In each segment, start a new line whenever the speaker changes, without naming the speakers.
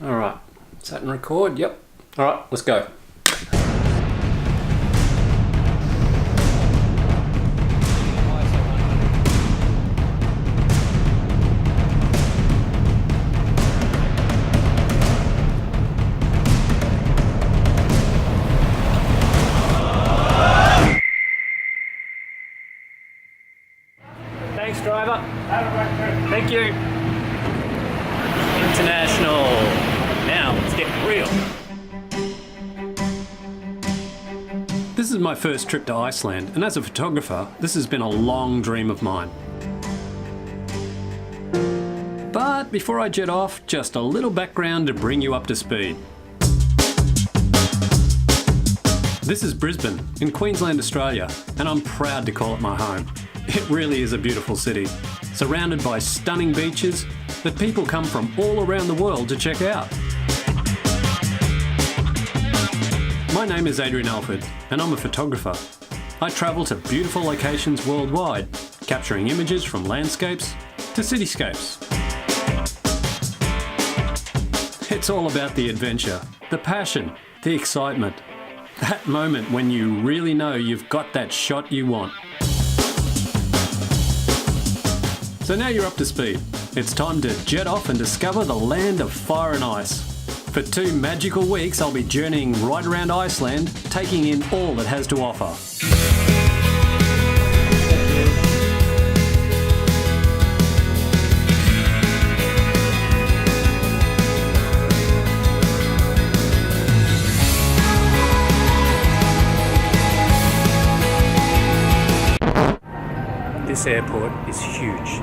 Alright, set and record, yep. Alright, let's go. Thanks, driver. Thank you. International. Now let's get real. This is my first trip to Iceland, and as a photographer, this has been a long dream of mine. But before I jet off, just a little background to bring you up to speed. This is Brisbane, in Queensland, Australia, and I'm proud to call it my home. It really is a beautiful city, surrounded by stunning beaches that people come from all around the world to check out. My name is Adrian Alford, and I'm a photographer. I travel to beautiful locations worldwide, capturing images from landscapes to cityscapes. It's all about the adventure, the passion, the excitement. That moment when you really know you've got that shot you want. So now you're up to speed. It's time to jet off and discover the land of fire and ice. For 2 magical weeks, I'll be journeying right around Iceland, taking in all it has to offer. This airport is huge.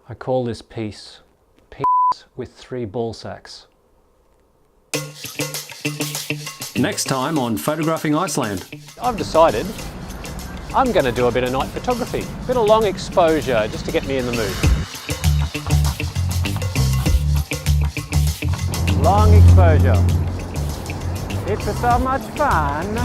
I call this piece with 3 ball sacks. Next time on Photographing Iceland. I've decided I'm going to do a bit of night photography, a bit of long exposure just to get me in the mood. Long exposure. It's so much fun.